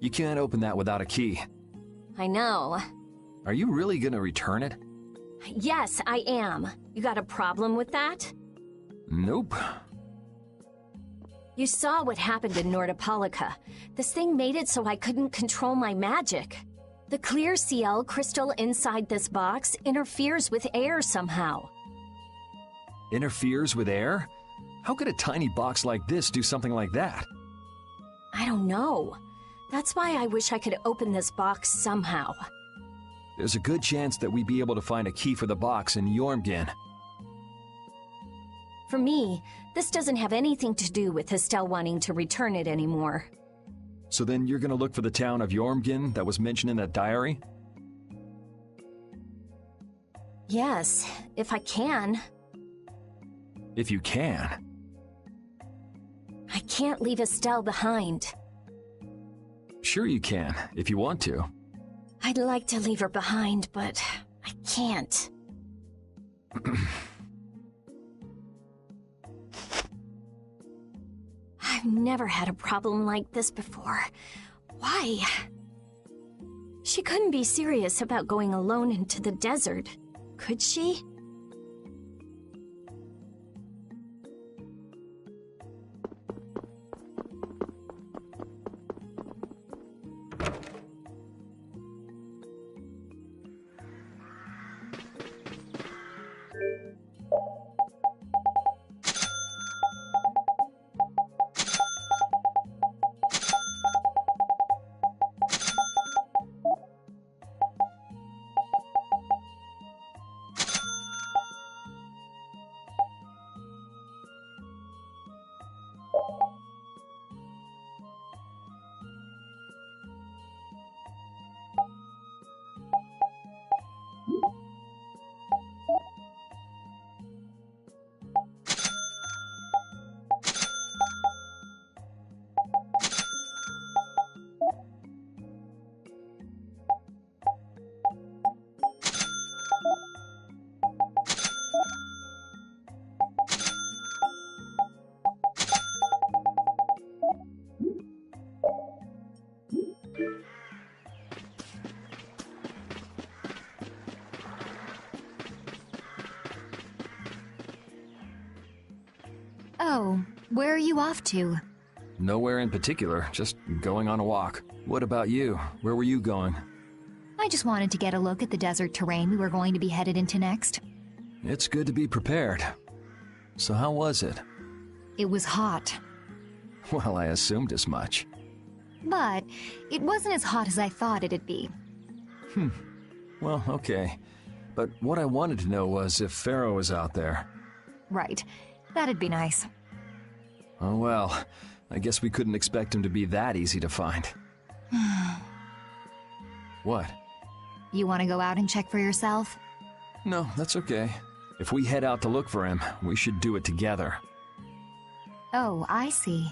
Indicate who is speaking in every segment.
Speaker 1: You can't open that without a key.
Speaker 2: I know.
Speaker 1: Are you really gonna return it?
Speaker 2: Yes, I am. You got a problem with that?
Speaker 1: Nope.
Speaker 2: You saw what happened in Nordopolica. This thing made it so I couldn't control my magic. The clear CL crystal inside this box interferes with air somehow.
Speaker 1: Interferes with air? How could a tiny box like this do something like that?
Speaker 2: I don't know. That's why I wish I could open this box somehow.
Speaker 1: There's a good chance that we'd be able to find a key for the box in Jormungand.
Speaker 2: For me, this doesn't have anything to do with Estelle wanting to return it anymore.
Speaker 1: So then you're gonna look for the town of Jormungand that was mentioned in that diary?
Speaker 2: Yes, if I can.
Speaker 1: If you can.
Speaker 2: I can't leave Estelle behind.
Speaker 1: Sure you can, if you want to.
Speaker 2: I'd like to leave her behind, but I can't. I've never had a problem like this before. Why? She couldn't be serious about going alone into the desert, could she?
Speaker 3: Oh, where are you off to?
Speaker 1: Nowhere in particular, just going on a walk. What about you? Where were you going?
Speaker 3: I just wanted to get a look at the desert terrain we were going to be headed into next.
Speaker 1: It's good to be prepared. So how was it?
Speaker 3: It was hot,
Speaker 1: Well, I assumed as much.
Speaker 3: but it wasn't as hot as I thought it'd be.
Speaker 1: Well, okay. But what I wanted to know was if Pharaoh was out there.
Speaker 3: Right, that'd be nice.
Speaker 1: Oh well, I guess we couldn't expect him to be that easy to find. What?
Speaker 3: You want to go out and check for yourself?
Speaker 1: No, that's okay. If we head out to look for him, we should do it together.
Speaker 3: Oh, I see.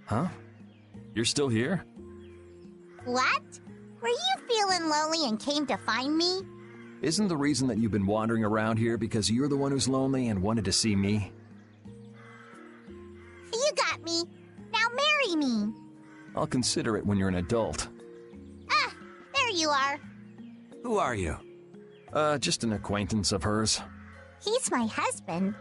Speaker 1: Huh? You're still here?
Speaker 4: What? Were you feeling lonely and came to find me?
Speaker 1: Isn't the reason that you've been wandering around here because you're the one who's lonely and wanted to see me?
Speaker 4: You got me. Now marry me.
Speaker 1: I'll consider it when you're an adult.
Speaker 4: Ah, there you are.
Speaker 5: Who are you?
Speaker 1: Just an acquaintance of hers.
Speaker 4: He's my husband.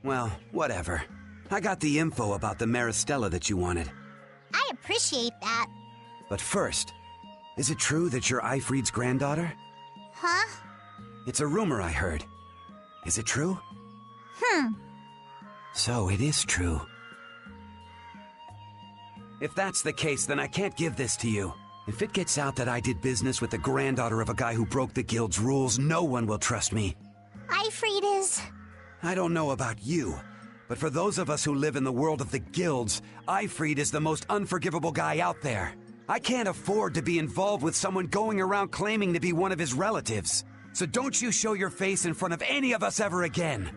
Speaker 5: Well, whatever. I got the info about the Maristella that you wanted.
Speaker 4: I appreciate that.
Speaker 5: But first, is it true that you're Ifrid's granddaughter?
Speaker 4: Huh?
Speaker 5: It's a rumor I heard. Is it true? So it is true. If that's the case, then I can't give this to you. If it gets out that I did business with the granddaughter of a guy who broke the guild's rules, no one will trust me.
Speaker 4: Ifrit is...
Speaker 5: I don't know about you, but for those of us who live in the world of the guilds, Ifrit is the most unforgivable guy out there. I can't afford to be involved with someone going around claiming to be one of his relatives. So don't you show your face in front of any of us ever again.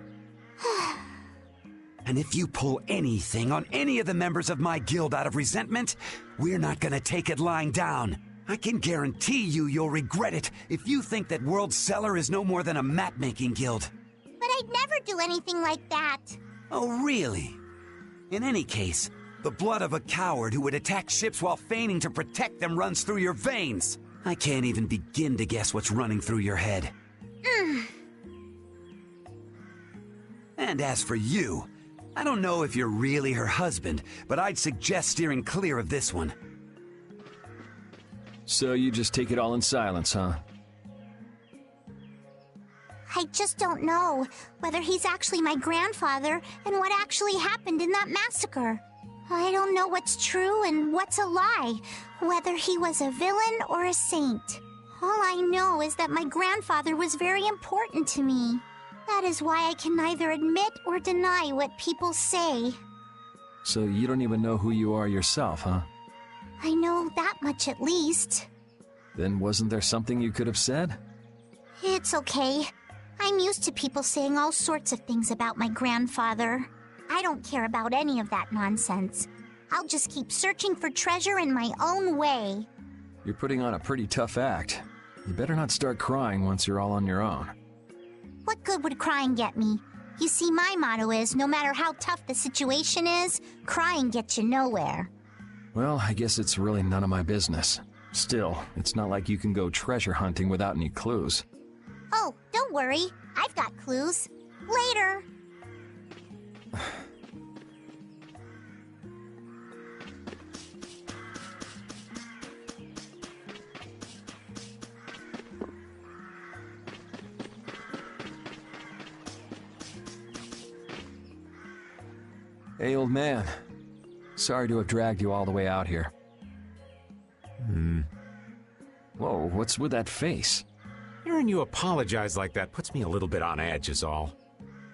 Speaker 5: And if you pull anything on any of the members of my guild out of resentment, we're not gonna take it lying down. I can guarantee you'll regret it if you think that World Cellar is no more than a map-making guild.
Speaker 4: But I'd never do anything like that.
Speaker 5: Oh, really? In any case, the blood of a coward who would attack ships while feigning to protect them runs through your veins. I can't even begin to guess what's running through your head. And as for you, I don't know if you're really her husband, but I'd suggest steering clear of this one.
Speaker 1: So you just take it all in silence, huh?
Speaker 4: I just don't know whether he's actually my grandfather and what actually happened in that massacre. I don't know what's true and what's a lie, whether he was a villain or a saint. All I know is that my grandfather was very important to me. That is why I can neither admit or deny what people say.
Speaker 1: So you don't even know who you are yourself, huh?
Speaker 4: I know that much at least.
Speaker 1: Then wasn't there something you could have said?
Speaker 4: It's okay. I'm used to people saying all sorts of things about my grandfather. I don't care about any of that nonsense. I'll just keep searching for treasure in my own way.
Speaker 1: You're putting on a pretty tough act. You better not start crying once you're all on your own.
Speaker 4: What good would crying get me? You see, my motto is, no matter how tough the situation is, crying gets you nowhere.
Speaker 1: Well, I guess it's really none of my business. Still, it's not like you can go treasure hunting without any clues.
Speaker 4: Oh, don't worry. I've got clues. Later.
Speaker 1: Hey, old man. Sorry to have dragged you all the way out here. Whoa, what's with that face?
Speaker 6: Hearing you apologize like that puts me a little bit on edge is all.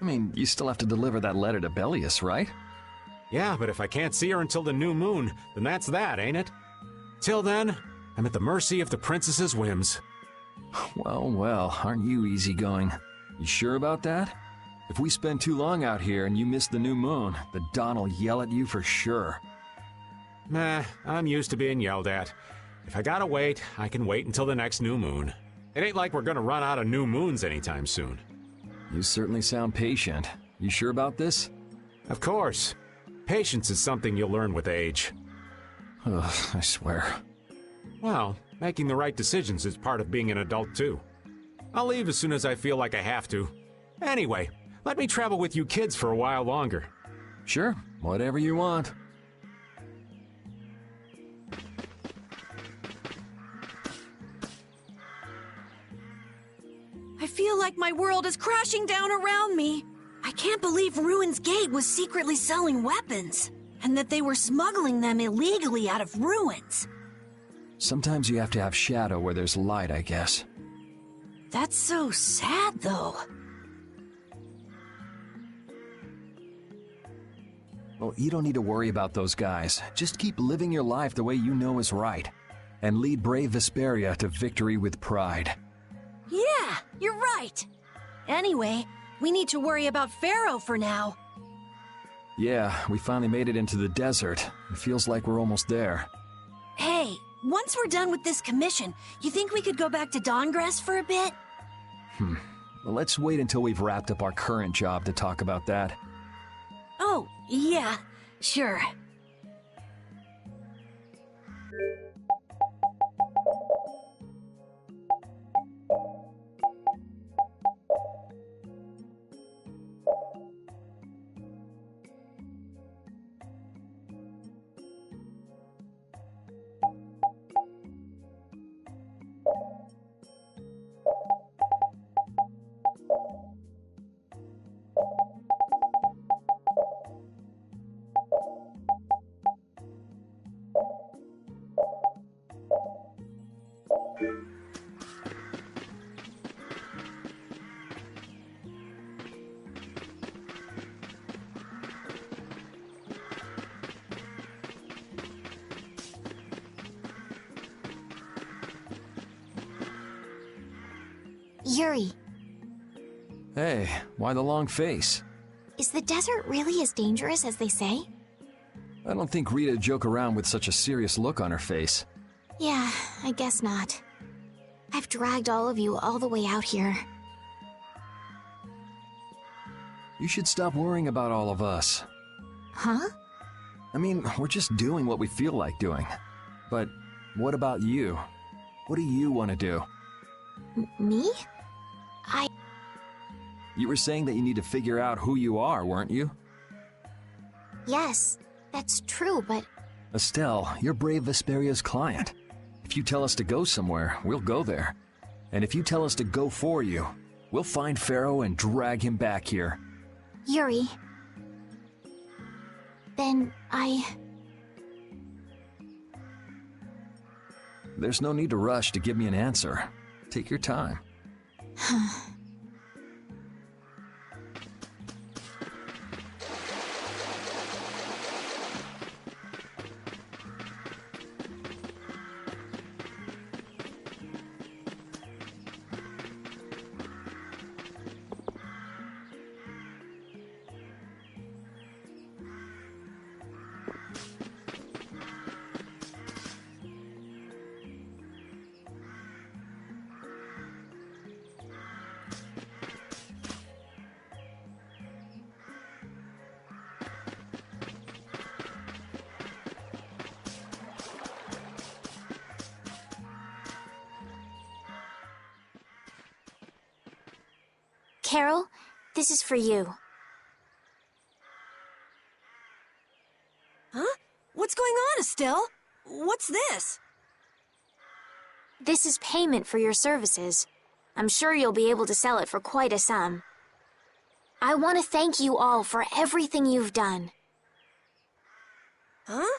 Speaker 1: I mean, you still have to deliver that letter to Bellius, right?
Speaker 6: Yeah, but if I can't see her until the new moon, then that's that, ain't it? Till then, I'm at the mercy of the princess's whims.
Speaker 1: Well, aren't you easygoing? You sure about that? If we spend too long out here and you miss the new moon, the Don will yell at you for sure.
Speaker 6: Nah, I'm used to being yelled at. If I gotta wait, I can wait until the next new moon. It ain't like we're gonna run out of new moons anytime soon.
Speaker 1: You certainly sound patient. You sure about this?
Speaker 6: Of course. Patience is something you'll learn with age.
Speaker 1: Ugh, I swear.
Speaker 6: Well, making the right decisions is part of being an adult too. I'll leave as soon as I feel like I have to. Anyway, let me travel with you kids for a while longer.
Speaker 1: Sure, whatever you want.
Speaker 7: I feel like my world is crashing down around me. I can't believe Ruin's Gate was secretly selling weapons, and that they were smuggling them illegally out of Ruins.
Speaker 1: Sometimes you have to have shadow where there's light, I guess.
Speaker 7: That's so sad, though.
Speaker 1: Well, you don't need to worry about those guys. Just keep living your life the way you know is right. And lead brave Vesperia to victory with pride.
Speaker 7: Yeah, you're right. Anyway, we need to worry about Pharaoh for now.
Speaker 1: Yeah, we finally made it into the desert. It feels like we're almost there.
Speaker 7: Hey, once we're done with this commission, you think we could go back to Dawngrass for a bit?
Speaker 1: Well, let's wait until we've wrapped up our current job to talk about that.
Speaker 7: Oh, yeah, sure.
Speaker 3: Yuri,
Speaker 1: Hey, why the long face?
Speaker 3: is the desert really as dangerous as they say?
Speaker 1: I don't think Rita'd joke around with such a serious look on her face.
Speaker 3: Yeah, I guess not. I've dragged all of you all the way out here.
Speaker 1: You should stop worrying about all of us.
Speaker 3: Huh?
Speaker 1: I mean, we're just doing what we feel like doing. But what about you? What do you want to do?
Speaker 3: Me?
Speaker 1: You were saying that you need to figure out who you are, weren't you?
Speaker 3: Yes, that's true, but
Speaker 1: Estelle, you're Brave Vesperia's client. If you tell us to go somewhere, we'll go there. And if you tell us to go for you, we'll find Pharaoh and drag him back here.
Speaker 3: Yuri... Then
Speaker 1: There's no need to rush to give me an answer. Take your time.
Speaker 3: Carol, this is for you.
Speaker 7: Huh? What's going on, Estelle? What's this?
Speaker 3: This is payment for your services. I'm sure you'll be able to sell it for quite a sum. I want to thank you all for everything you've done.
Speaker 7: Huh?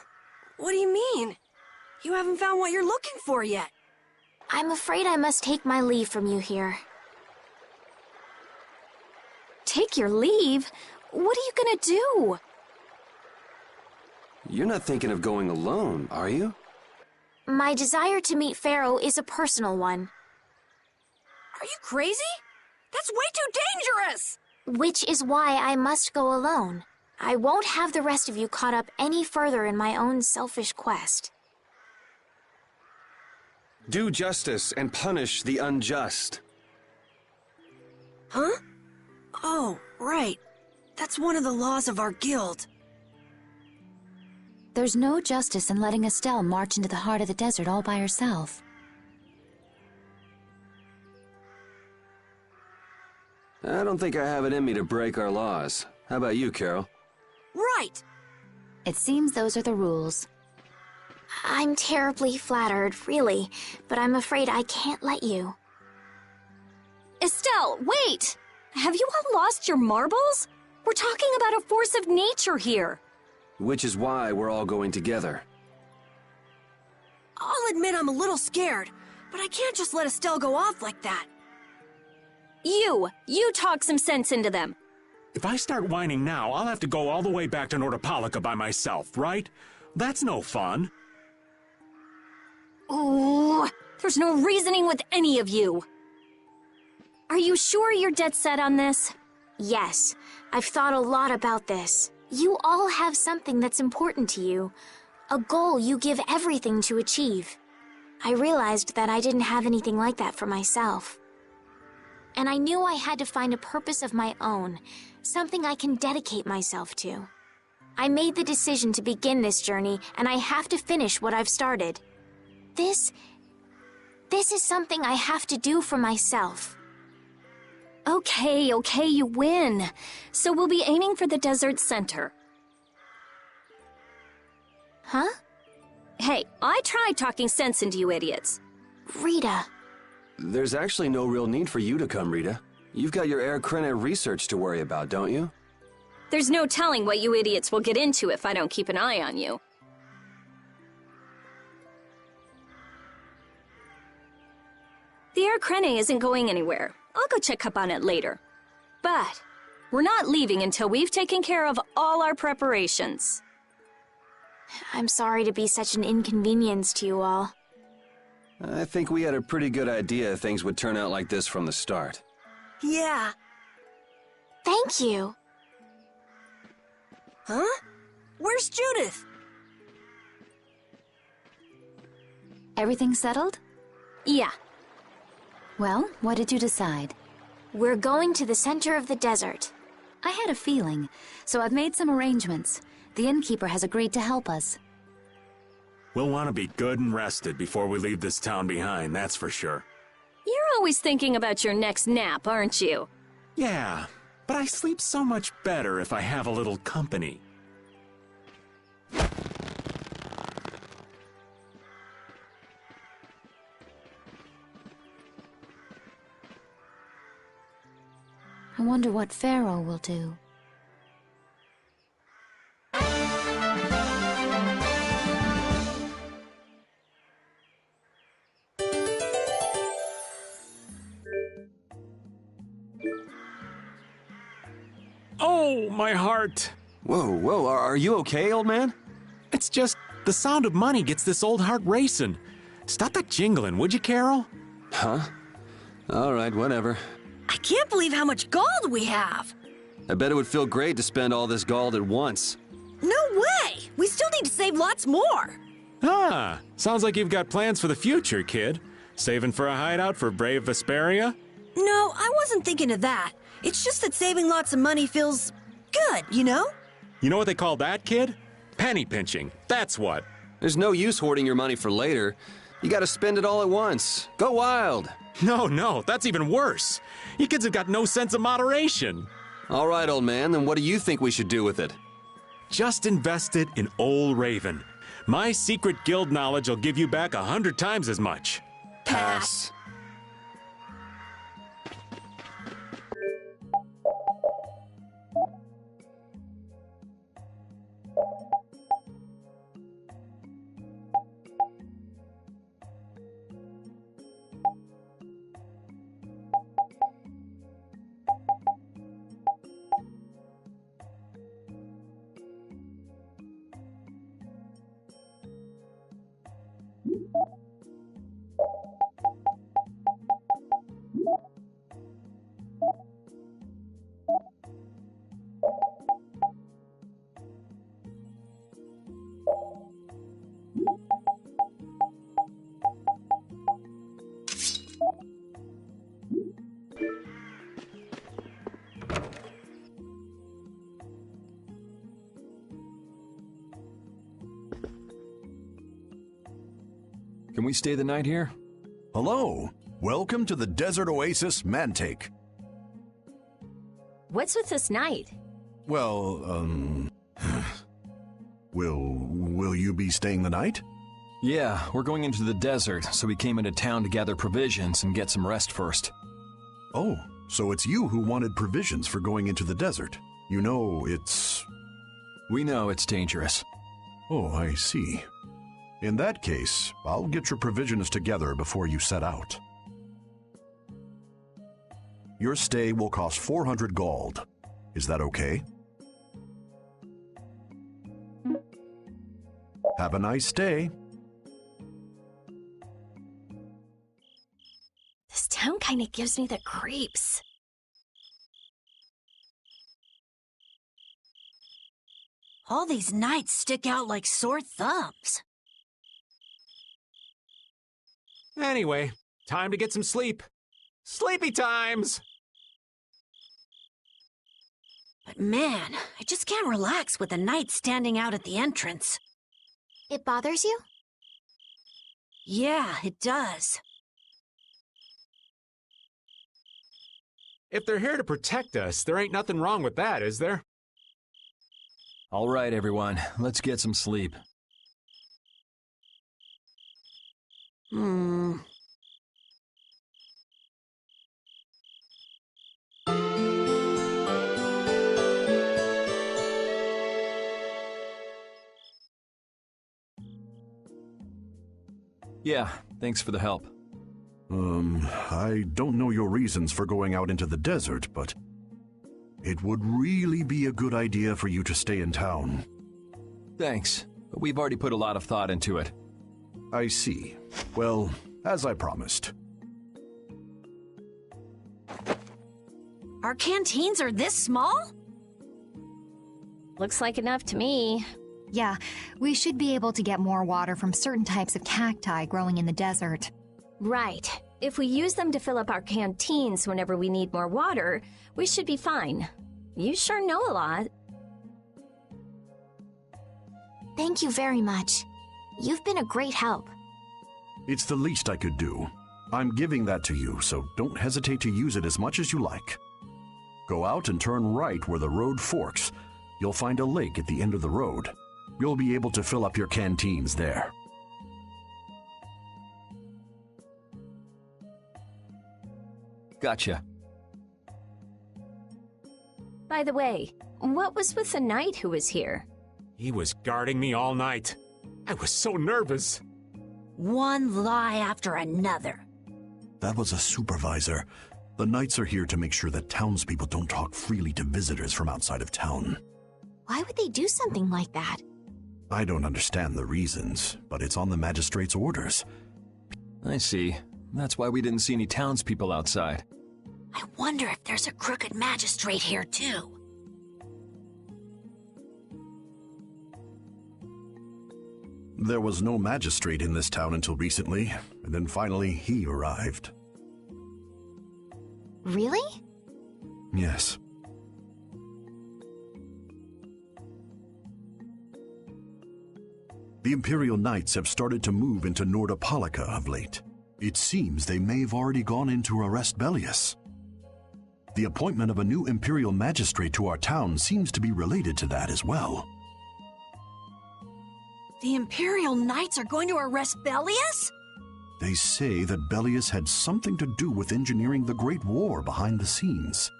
Speaker 7: What do you mean? You haven't found what you're looking for yet.
Speaker 3: I'm afraid I must take my leave from you here.
Speaker 2: Take your leave? What are you gonna do?
Speaker 8: You're not thinking of going alone, are you?
Speaker 3: My desire to meet Pharaoh is a personal one.
Speaker 7: Are you crazy? That's way too dangerous!
Speaker 3: Which is why I must go alone. I won't have the rest of you caught up any further in my own selfish quest.
Speaker 8: Do justice and punish the unjust.
Speaker 7: Huh? Oh, right. That's one of the laws of our guild.
Speaker 9: There's no justice in letting Estelle march into the heart of the desert all by herself.
Speaker 8: I don't think I have it in me to break our laws. How about you, Carol?
Speaker 7: Right!
Speaker 9: It seems those are the rules.
Speaker 3: I'm terribly flattered, really, but I'm afraid I can't let you.
Speaker 2: Estelle, wait! Have you all lost your marbles? We're talking about a force of nature here.
Speaker 8: Which is why we're all going together.
Speaker 7: I'll admit I'm a little scared, but I can't just let Estelle go off like that.
Speaker 2: You talk some sense into them.
Speaker 6: If I start whining now, I'll have to go all the way back to Nordopolica by myself, right? That's no fun.
Speaker 2: Ooh, there's no reasoning with any of you. Are you sure you're dead set on this?
Speaker 3: Yes, I've thought a lot about this. You all have something that's important to you. A goal you give everything to achieve. I realized that I didn't have anything like that for myself. And I knew I had to find a purpose of my own, something I can dedicate myself to. I made the decision to begin this journey, and I have to finish what I've started. This is something I have to do for myself.
Speaker 2: Okay, you win. So we'll be aiming for the desert center.
Speaker 3: Huh?
Speaker 2: Hey, I tried talking sense into you idiots.
Speaker 3: Rita.
Speaker 8: There's actually no real need for you to come, Rita. You've got your Air Krena research to worry about, don't you?
Speaker 2: There's no telling what you idiots will get into if I don't keep an eye on you. The Air Crene isn't going anywhere. I'll go check up on it later. But we're not leaving until we've taken care of all our preparations.
Speaker 3: I'm sorry to be such an inconvenience to you all.
Speaker 8: I think we had a pretty good idea things would turn out like this from the start.
Speaker 7: Yeah.
Speaker 3: Thank you.
Speaker 7: Huh? Where's Judith?
Speaker 9: Everything settled?
Speaker 2: Yeah.
Speaker 9: Well, what did you decide?
Speaker 3: We're going to the center of the desert.
Speaker 9: I had a feeling, so I've made some arrangements. The innkeeper has agreed to help us.
Speaker 6: We'll want to be good and rested before we leave this town behind, that's for sure.
Speaker 2: You're always thinking about your next nap, aren't you?
Speaker 6: Yeah, but I sleep so much better if I have a little company.
Speaker 9: I wonder what Pharaoh will do.
Speaker 6: Oh, my heart!
Speaker 8: Whoa, are you okay, old man?
Speaker 6: It's just the sound of money gets this old heart racing. Stop that jingling, would you, Carol?
Speaker 8: Huh? All right, whatever.
Speaker 7: I can't believe how much gold we have.
Speaker 8: I bet it would feel great to spend all this gold at once.
Speaker 7: No way! We still need to save lots more.
Speaker 6: Ah, sounds like you've got plans for the future, kid. Saving for a hideout for brave Vesperia?
Speaker 7: No, I wasn't thinking of that. It's just that saving lots of money feels good, you know?
Speaker 6: You know what they call that, kid? Penny pinching. That's what.
Speaker 8: There's no use hoarding your money for later. You gotta spend it all at once. Go wild.
Speaker 6: No, that's even worse. You kids have got no sense of moderation.
Speaker 8: All right, old man, then what do you think we should do with it?
Speaker 6: Just invest it in Old Raven. My secret guild knowledge will give you back 100 times as much.
Speaker 8: Pass.
Speaker 1: Can we stay the night here?
Speaker 10: Hello. Welcome to the Desert Oasis Mantake.
Speaker 2: What's with this night?
Speaker 10: Well, will you be staying the night?
Speaker 1: Yeah, we're going into the desert, so we came into town to gather provisions and get some rest first.
Speaker 10: Oh, so it's you who wanted provisions for going into the desert. You know,
Speaker 1: We know it's dangerous.
Speaker 10: Oh, I see. In that case, I'll get your provisions together before you set out. Your stay will cost 400 gold. Is that okay? Have a nice day.
Speaker 2: This town kind of gives me the creeps.
Speaker 7: All these nights stick out like sore thumbs.
Speaker 6: Anyway, time to get some sleep. Sleepy times!
Speaker 7: But man, I just can't relax with the night standing out at the entrance.
Speaker 3: It bothers you?
Speaker 7: Yeah, it does.
Speaker 6: If they're here to protect us, there ain't nothing wrong with that, is there?
Speaker 1: All right, everyone, let's get some sleep. Yeah, thanks for the help.
Speaker 10: I don't know your reasons for going out into the desert, but it would really be a good idea for you to stay in town.
Speaker 1: Thanks, but we've already put a lot of thought into it.
Speaker 10: I see. Well, as I promised.
Speaker 7: Our canteens are this small?
Speaker 2: Looks like enough to me.
Speaker 11: Yeah, we should be able to get more water from certain types of cacti growing in the desert.
Speaker 2: Right. If we use them to fill up our canteens whenever we need more water, we should be fine. You sure know a lot.
Speaker 3: Thank you very much. You've been a great help.
Speaker 10: It's the least I could do. I'm giving that to you, so don't hesitate to use it as much as you like. Go out and turn right where the road forks. You'll find a lake at the end of the road. You'll be able to fill up your canteens there.
Speaker 1: Gotcha.
Speaker 2: By the way, what was with the knight who was here?
Speaker 6: He was guarding me all night. I was so nervous.
Speaker 7: One lie after another.
Speaker 10: That was a supervisor. The knights are here to make sure that townspeople don't talk freely to visitors from outside of town.
Speaker 3: Why would they do something like that?
Speaker 10: I don't understand the reasons, but it's on the magistrate's orders.
Speaker 1: I see. That's why we didn't see any townspeople outside.
Speaker 7: I wonder if there's a crooked magistrate here, too.
Speaker 10: There was no magistrate in this town until recently, and then finally he arrived.
Speaker 3: Really?
Speaker 10: Yes. The Imperial Knights have started to move into Nordopolica of late. It seems they may have already gone in to arrest Bellius. The appointment of a new Imperial Magistrate to our town seems to be related to that as well.
Speaker 7: The Imperial Knights are going to arrest Bellius?
Speaker 10: They say that Bellius had something to do with engineering the Great War behind the scenes.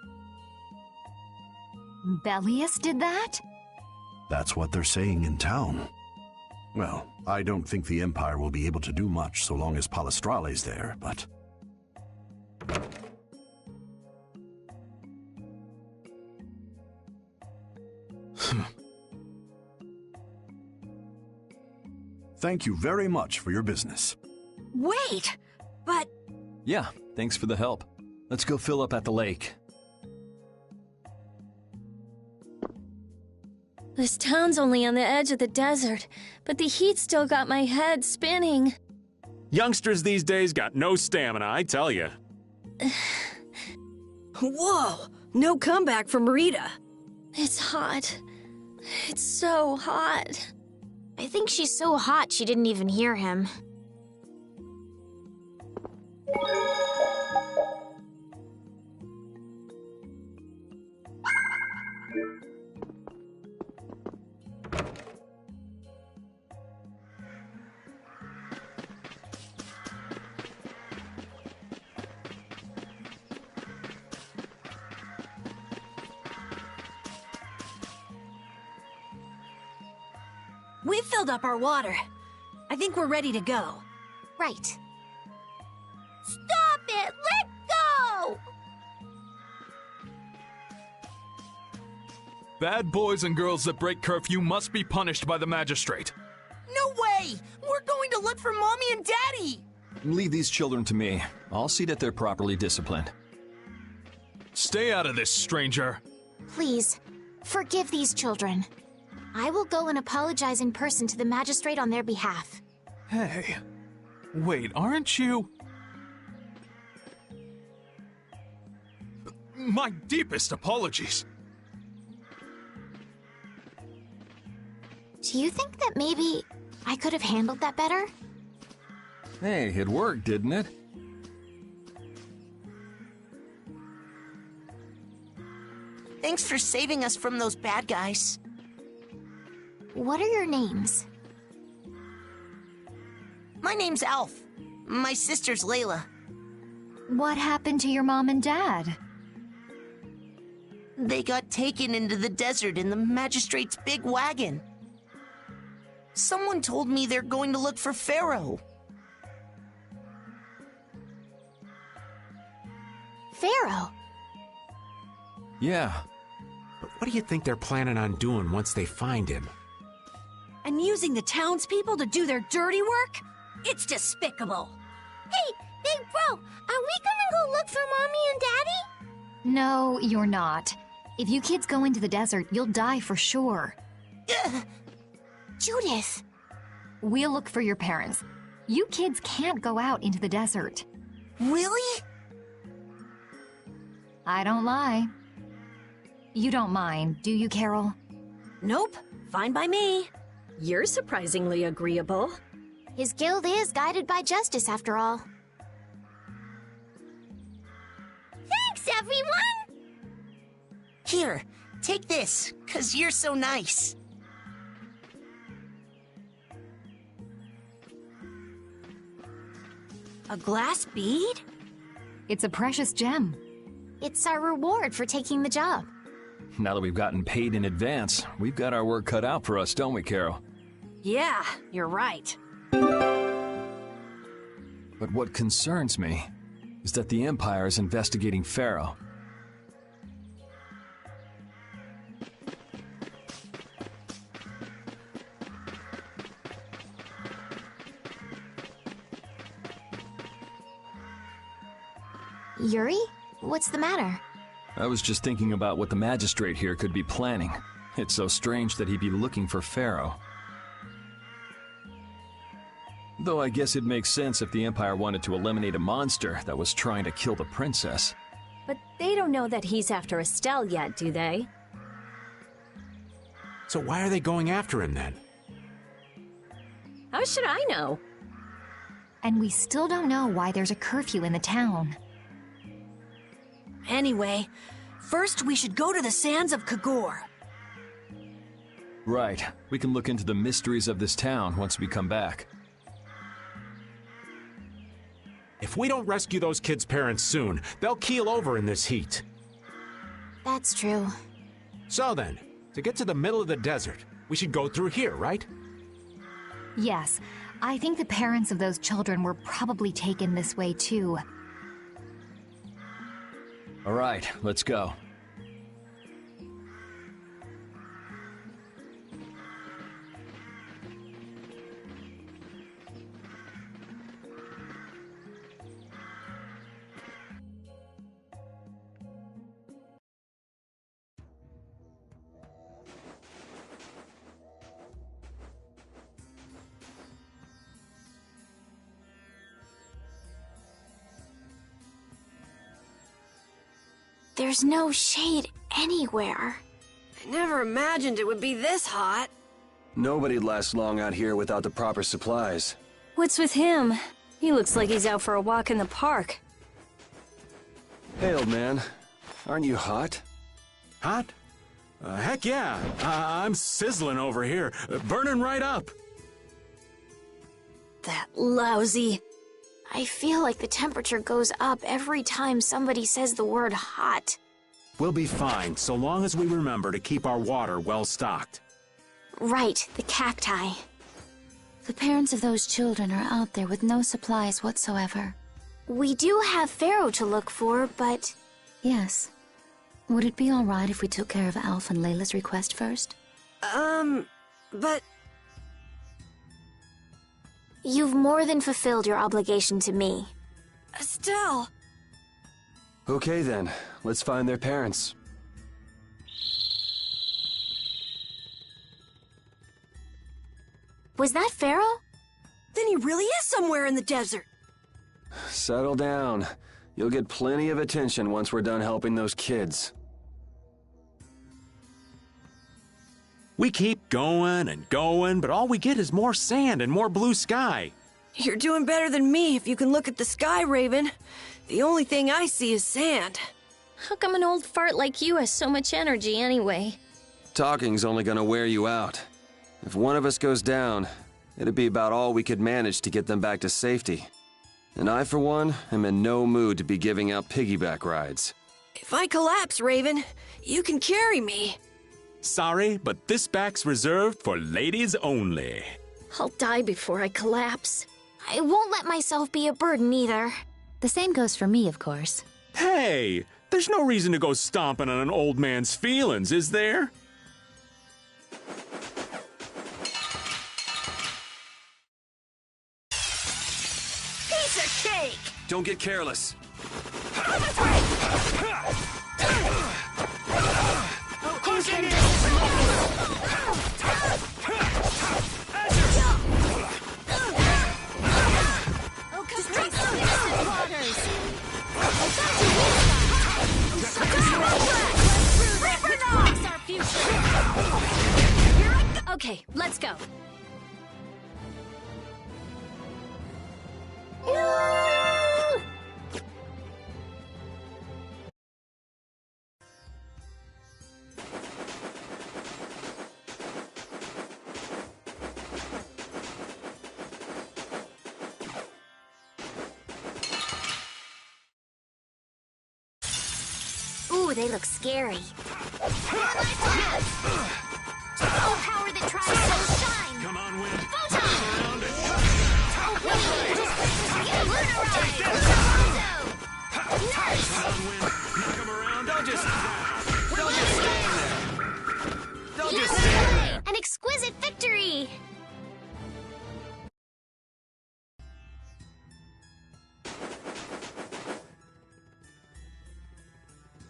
Speaker 11: Bellius did that?
Speaker 10: That's what they're saying in town. Well, I don't think the Empire will be able to do much so long as Palestrale's there, but... Thank you very much for your business.
Speaker 7: Wait, but...
Speaker 1: Yeah, thanks for the help. Let's go fill up at the lake.
Speaker 2: This town's only on the edge of the desert, but the heat still got my head spinning.
Speaker 6: Youngsters these days got no stamina, I tell you.
Speaker 7: Whoa, no comeback from Rita.
Speaker 2: It's hot. It's so hot.
Speaker 3: I think she's so hot she didn't even hear him.
Speaker 7: We've filled up our water. I think we're ready to go.
Speaker 3: Right.
Speaker 4: Stop it! Let go!
Speaker 12: Bad boys and girls that break curfew must be punished by the magistrate.
Speaker 13: No way! We're going to look for Mommy and Daddy!
Speaker 1: Leave these children to me. I'll see that they're properly disciplined.
Speaker 12: Stay out of this, stranger.
Speaker 3: Please, forgive these children. I will go and apologize in person to the magistrate on their behalf.
Speaker 12: Hey, wait, aren't you? My deepest apologies.
Speaker 3: Do you think that maybe I could have handled that better?
Speaker 1: Hey, it worked, didn't it?
Speaker 13: Thanks for saving us from those bad guys.
Speaker 3: What are your names?
Speaker 13: My name's Alf. My sister's Layla.
Speaker 11: What happened to your mom and dad?
Speaker 13: They got taken into the desert in the magistrate's big wagon. Someone told me they're going to look for Pharaoh.
Speaker 3: Pharaoh.
Speaker 1: Yeah.
Speaker 6: But what do you think they're planning on doing once they find him?
Speaker 7: And using the townspeople to do their dirty work? It's despicable.
Speaker 4: Hey, Big Bro, are we gonna go look for Mommy and Daddy?
Speaker 11: No, you're not. If you kids go into the desert, you'll die for sure.
Speaker 4: Judith.
Speaker 11: We'll look for your parents. You kids can't go out into the desert.
Speaker 13: Really?
Speaker 11: I don't lie. You don't mind, do you, Carol?
Speaker 7: Nope, fine by me. You're surprisingly agreeable.
Speaker 3: His guild is guided by justice, after all.
Speaker 4: Thanks, everyone!
Speaker 13: Here, take this, 'cause you're so nice.
Speaker 7: A glass bead?
Speaker 11: It's a precious gem.
Speaker 3: It's our reward for taking the job.
Speaker 1: Now that we've gotten paid in advance, we've got our work cut out for us, don't we, Carol?
Speaker 7: Yeah, you're right.
Speaker 1: But what concerns me is that the Empire is investigating Pharaoh.
Speaker 3: Yuri? What's the matter?
Speaker 1: I was just thinking about what the magistrate here could be planning. It's so strange that he'd be looking for Pharaoh. Though I guess it makes sense if the Empire wanted to eliminate a monster that was trying to kill the princess.
Speaker 2: But they don't know that he's after Estelle yet, do they?
Speaker 6: So why are they going after him then?
Speaker 2: How should I know?
Speaker 11: And we still don't know why there's a curfew in the town.
Speaker 7: Anyway, first we should go to the sands of Kagor.
Speaker 1: Right. We can look into the mysteries of this town once we come back.
Speaker 6: If we don't rescue those kids' parents soon, they'll keel over in this heat.
Speaker 3: That's true.
Speaker 6: So then, to get to the middle of the desert, we should go through here, right?
Speaker 11: Yes, I think the parents of those children were probably taken this way too.
Speaker 1: All right, let's go.
Speaker 3: There's no shade anywhere.
Speaker 7: I never imagined it would be this hot.
Speaker 8: Nobody'd last long out here without the proper supplies.
Speaker 2: What's with him? He looks like he's out for a walk in the park.
Speaker 8: Hey, old man. Aren't you hot?
Speaker 6: Hot? Heck yeah. I'm sizzling over here. Burning right up.
Speaker 7: That lousy...
Speaker 3: I feel like the temperature goes up every time somebody says the word hot.
Speaker 6: We'll be fine, so long as we remember to keep our water well stocked.
Speaker 3: Right, the cacti.
Speaker 9: The parents of those children are out there with no supplies whatsoever.
Speaker 3: We do have Pharaoh to look for, but...
Speaker 9: Yes. Would it be all right if we took care of Alf and Layla's request first?
Speaker 7: But...
Speaker 3: You've more than fulfilled your obligation to me.
Speaker 7: Estelle!
Speaker 8: Okay then, let's find their parents.
Speaker 3: Was that Pharaoh?
Speaker 7: Then he really is somewhere in the desert.
Speaker 8: Settle down. You'll get plenty of attention once we're done helping those kids.
Speaker 6: We keep going and going, but all we get is more sand and more blue sky.
Speaker 7: You're doing better than me if you can look at the sky, Raven. The only thing I see is sand.
Speaker 2: How come an old fart like you has so much energy anyway?
Speaker 8: Talking's only gonna wear you out. If one of us goes down, it'd be about all we could manage to get them back to safety. And I, for one, am in no mood to be giving out piggyback rides.
Speaker 7: If I collapse, Raven, you can carry me.
Speaker 6: Sorry, but this back's reserved for ladies only.
Speaker 2: I'll die before I collapse.
Speaker 3: I won't let myself be a burden either.
Speaker 9: The same goes for me, of course.
Speaker 6: Hey, there's no reason to go stomping on an old man's feelings, is there?
Speaker 7: Piece of cake!
Speaker 8: Don't get careless.
Speaker 2: Okay, let's go.
Speaker 3: Ooh, they look scary.
Speaker 4: Oh, power that tries to shine!
Speaker 6: Come on, Wind.
Speaker 4: Photon!
Speaker 6: Around it.
Speaker 4: Nice!
Speaker 6: Come on, Wind. Knock him around. Don't just stand there. Don't just stand there.
Speaker 3: An exquisite victory!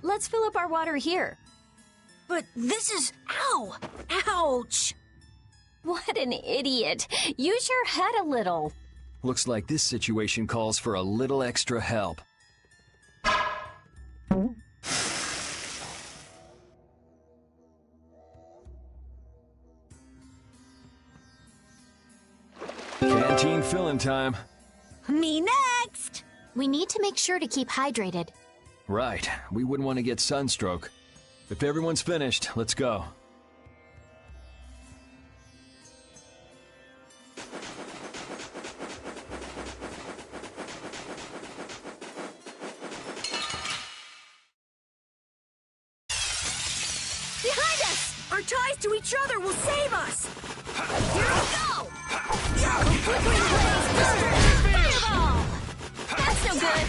Speaker 2: Let's fill up our water here.
Speaker 7: But this is... Ow! Ouch!
Speaker 2: What an idiot. Use your head a little.
Speaker 1: Looks like this situation calls for a little extra help. Canteen filling time.
Speaker 7: Me next!
Speaker 3: We need to make sure to keep hydrated.
Speaker 1: Right, we wouldn't want to get sunstroke. If everyone's finished, let's go.
Speaker 7: Behind us! Our ties to each other will save us! Here we go! Flickering blaze, fireball!
Speaker 2: That's no good.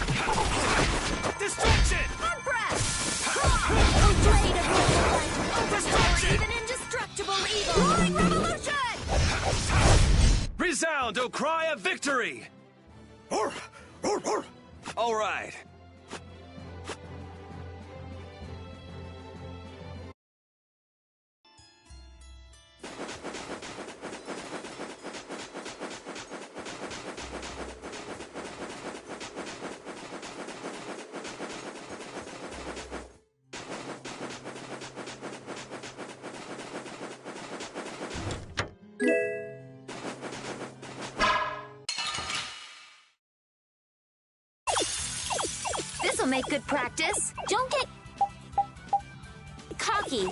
Speaker 12: Destruction!
Speaker 7: Hard press!
Speaker 2: Oh, blade of light.
Speaker 12: Destruction!
Speaker 7: Even indestructible evil! Rolling revolution!
Speaker 8: Resound, O cry of victory! All right.
Speaker 3: This'll make good practice. Don't get cocky.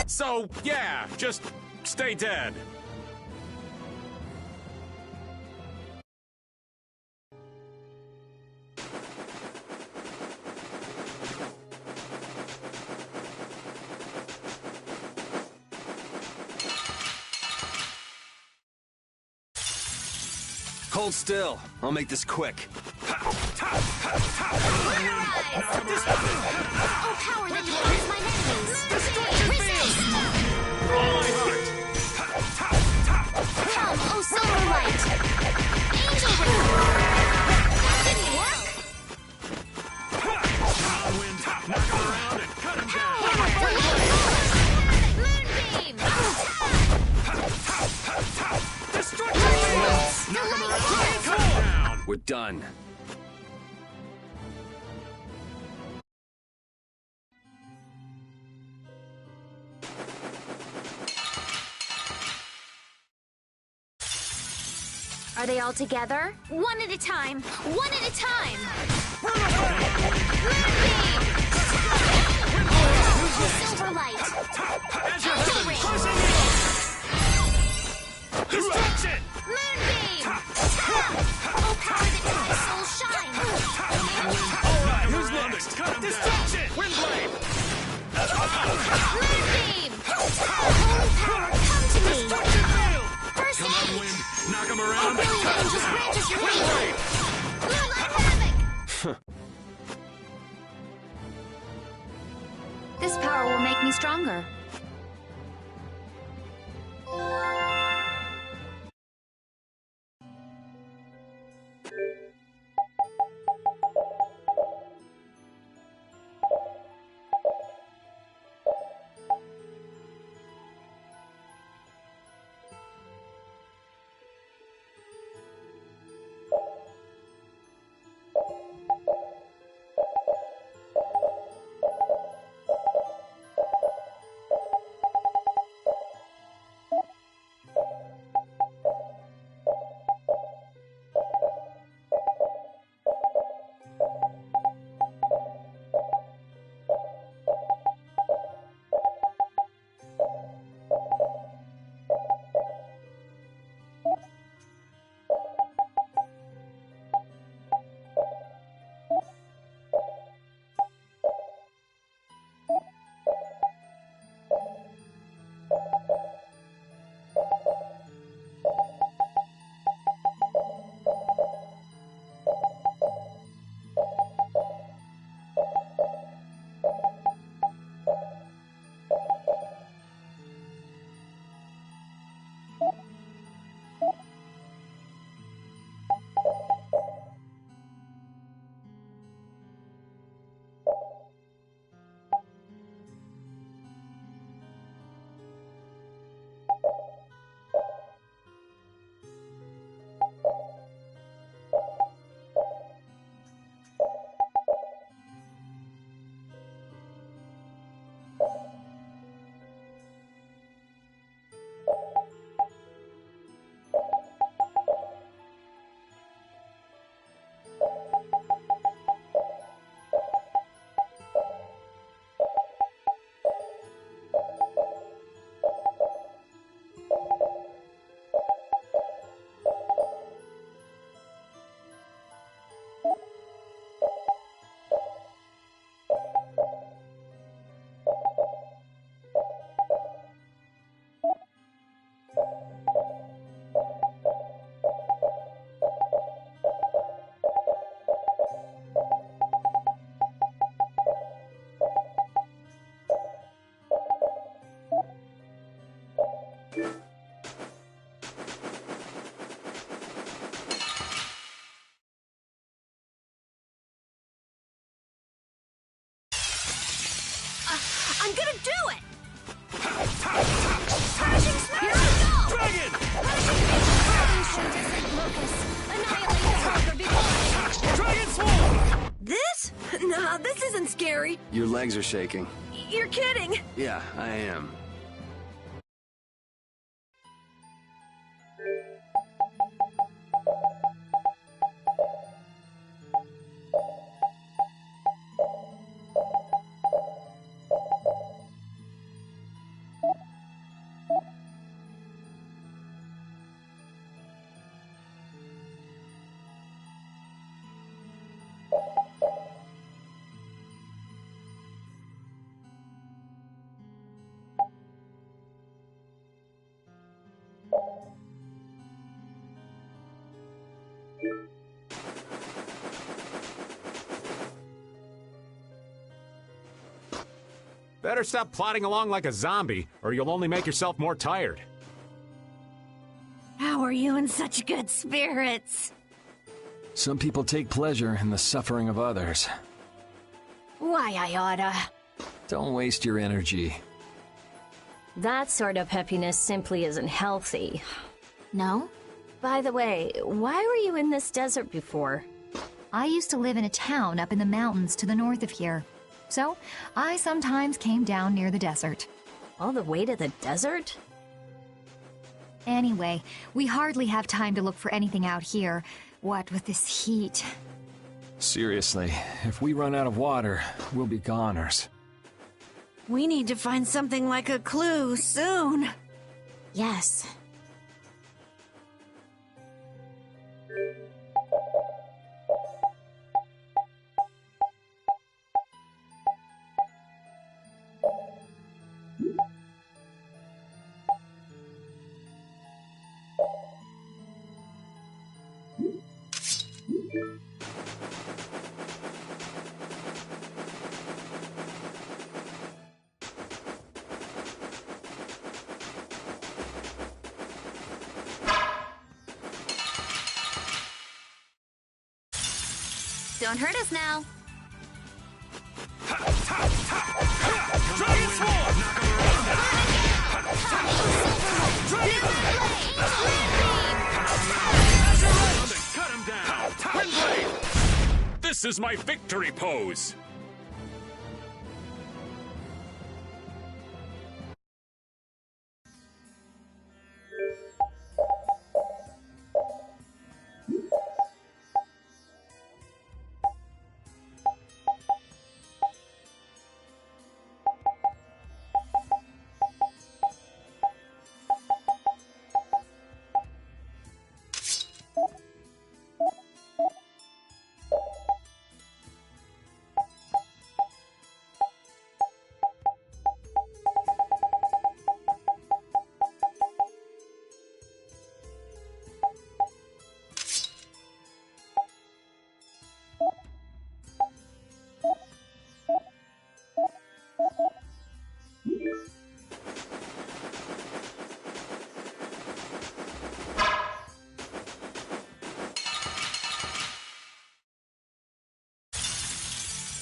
Speaker 6: So, yeah, just stay dead.
Speaker 8: Hold still. I'll make this quick.
Speaker 3: Oh, power that defeats my enemies! Resist! Come, oh silver light! Angel ring! Didn't work!
Speaker 6: Wind, knock him around and cut him down.
Speaker 3: Moonbeam!
Speaker 6: Knock him around and cut him down.
Speaker 8: We're done.
Speaker 3: Are they all together? One at a time! One at a time! Silver light! Angel ring!
Speaker 12: Destruction!
Speaker 3: Moonbeam!
Speaker 4: brilliant angels grant us your aid! Blue light havoc!
Speaker 9: This power will make me stronger.
Speaker 7: I'm gonna do it!
Speaker 4: Crashing smash! Here I go!
Speaker 12: Dragon!
Speaker 7: Dragon Swarm! This? Nah, this isn't scary.
Speaker 8: Your legs are shaking.
Speaker 7: You're kidding.
Speaker 8: Yeah, I am.
Speaker 6: Better stop plodding along like a zombie, or you'll only make yourself more tired.
Speaker 7: How are you in such good spirits?
Speaker 1: Some people take pleasure in the suffering of others.
Speaker 2: Why, I oughta.
Speaker 1: Don't waste your energy.
Speaker 2: That sort of peppiness simply isn't healthy.
Speaker 9: No?
Speaker 2: By the way, why were you in this desert before?
Speaker 11: I used to live in a town up in the mountains to the north of here. So, I sometimes came down near the desert.
Speaker 2: All the way to the desert?
Speaker 11: Anyway, we hardly have time to look for anything out here. What with this heat?
Speaker 1: Seriously, if we run out of water, we'll be goners.
Speaker 7: We need to find something like a clue soon.
Speaker 3: Yes.
Speaker 9: Don't hurt us now.
Speaker 12: Dragon Sword! Cut him down! Windblade! This is my victory pose!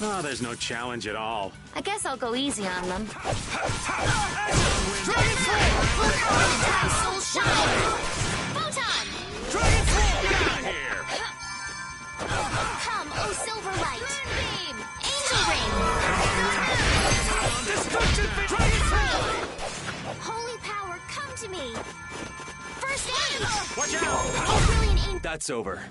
Speaker 6: Oh, there's no challenge at all.
Speaker 9: I guess I'll go easy on them.
Speaker 12: Dragon Sword!
Speaker 9: Soul shine! Photon!
Speaker 12: Dragon Sword! Get out of here!
Speaker 3: Come, oh Silverlight!
Speaker 9: Moonbeam!
Speaker 3: Angel Ring!
Speaker 12: Destruction! Dragon Sword!
Speaker 3: Holy power, come to me! First aid!
Speaker 12: Watch out!
Speaker 3: Oh, brilliant aim!
Speaker 8: That's over.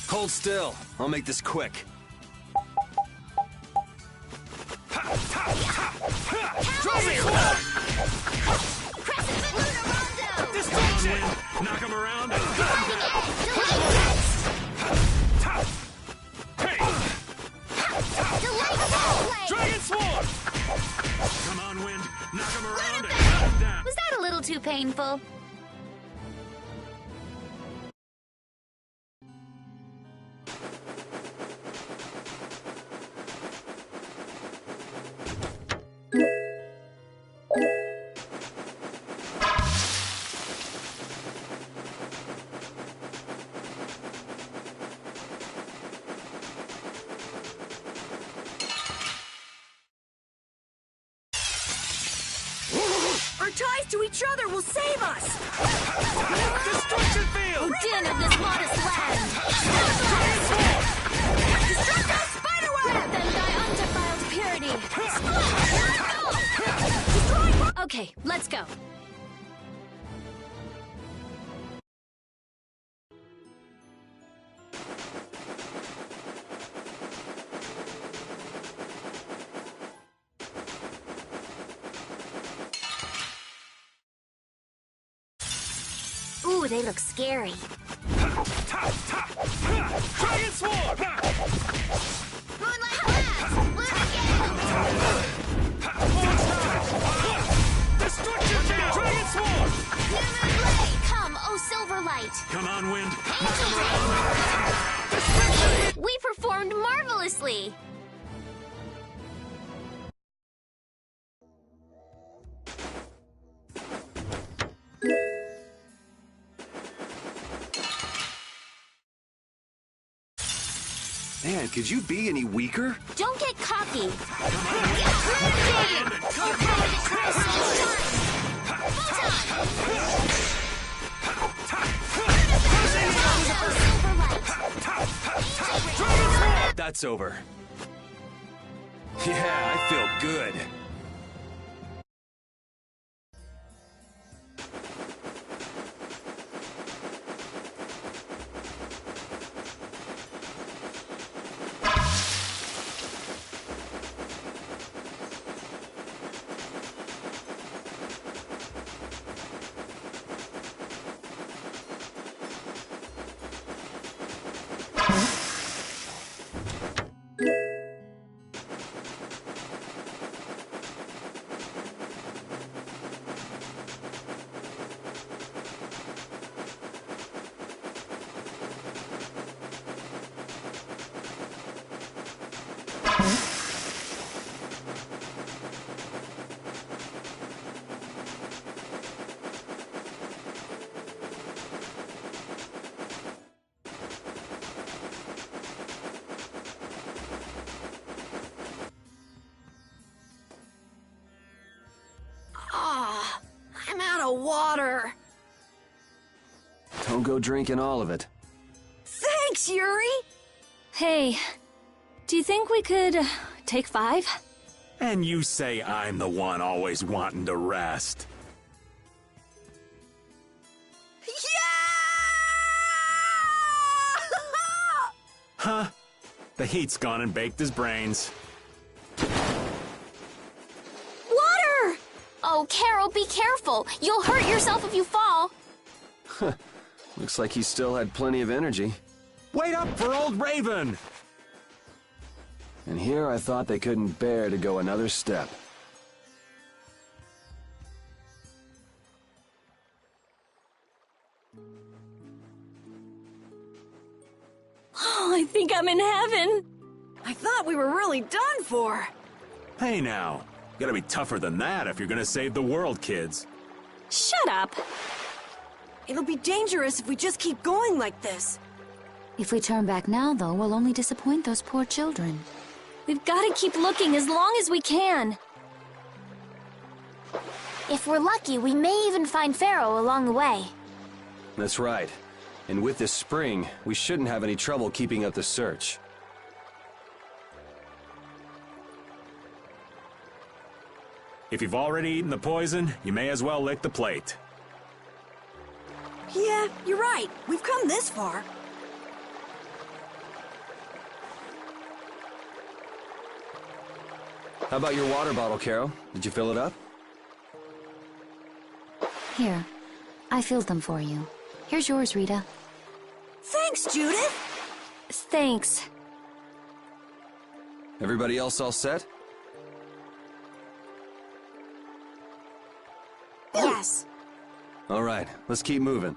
Speaker 8: Hold still. I'll make this quick.
Speaker 12: Dragon Sword! Destruction! Knock him around and... Hey! Dragon Sword! Come on, Wind. Knock him around and cut him down.
Speaker 9: Was that a little too painful?
Speaker 7: Our ties to each other will save us!
Speaker 12: Destruction Field!
Speaker 7: Din of this modest land! Destructo Spiderweb!
Speaker 2: Then thy undefiled purity! Okay, let's go.
Speaker 3: Ooh, they look scary.
Speaker 12: Dragon Sword!
Speaker 3: Moonlight Blast! Look again!
Speaker 12: Destruction Field! Dragon Sword!
Speaker 3: Human Blade! Come, oh Silverlight!
Speaker 12: Come on, Wind.
Speaker 3: Angel Ring! We performed marvelously!
Speaker 8: Man, could you be any weaker?
Speaker 3: Don't get cocky!
Speaker 8: That's over. Yeah, I feel good.
Speaker 7: water.
Speaker 8: Don't go drinking all of it.
Speaker 7: Thanks, Yuri!
Speaker 2: Hey, do you think we could take 5?
Speaker 12: And you say I'm the one always wanting to rest. Huh? The heat's gone and baked his brains.
Speaker 3: Water! Oh, Carol, be careful. You'll hurt yourself if you fall.
Speaker 8: Looks like he still had plenty of energy.
Speaker 12: Wait up for old Raven!
Speaker 8: And here I thought they couldn't bear to go another step.
Speaker 2: Oh, I think I'm in heaven.
Speaker 7: I thought we were really done for.
Speaker 12: Hey now, you gotta be tougher than that if you're gonna save the world, kids.
Speaker 2: Shut up.
Speaker 7: It'll be dangerous if we just keep going like this.
Speaker 9: If we turn back now, though, we'll only disappoint those poor children.
Speaker 2: We've got to keep looking as long as we can.
Speaker 3: If we're lucky, we may even find Pharaoh along the way.
Speaker 8: That's right. And with this spring, we shouldn't have any trouble keeping up the search.
Speaker 12: If you've already eaten the poison, you may as well lick the plate.
Speaker 7: Yeah, you're right. We've come this far.
Speaker 8: How about your water bottle, Carol? Did you fill it up?
Speaker 9: Here, I filled them for you. Here's yours, Rita.
Speaker 7: Thanks, Judith!
Speaker 2: Thanks.
Speaker 8: Everybody else all set?
Speaker 3: Yes.
Speaker 8: All right, let's keep moving.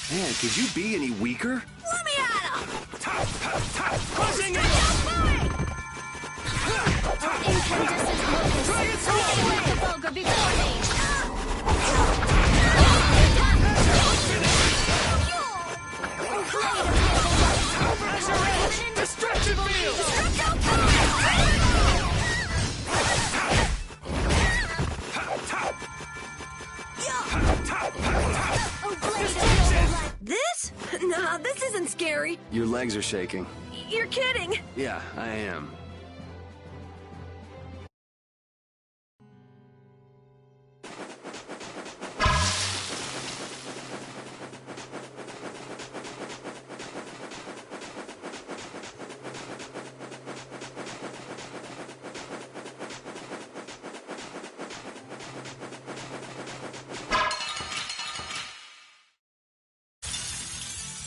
Speaker 8: Man, could you be any weaker?
Speaker 7: Let me at him!
Speaker 12: Crushing it!
Speaker 2: Incandescent locust. Get the Boga before me.
Speaker 12: Destruction field!
Speaker 7: This? Nah, this isn't scary.
Speaker 8: Your legs are shaking.
Speaker 7: You're kidding.
Speaker 8: Yeah, I am.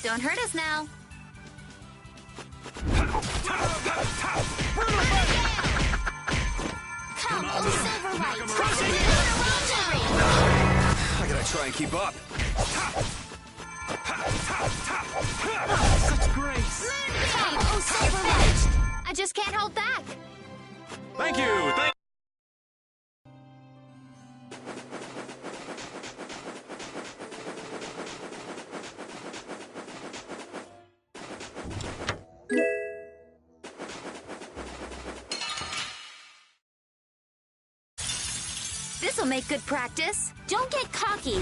Speaker 9: Don't hurt us now.
Speaker 4: Come, oh Silverlight!
Speaker 8: I gotta try and keep up.
Speaker 12: Such grace!
Speaker 4: Come, oh Silverlight!
Speaker 9: I just can't hold back.
Speaker 12: Thank you!
Speaker 9: make good practice.
Speaker 3: Don't get cocky.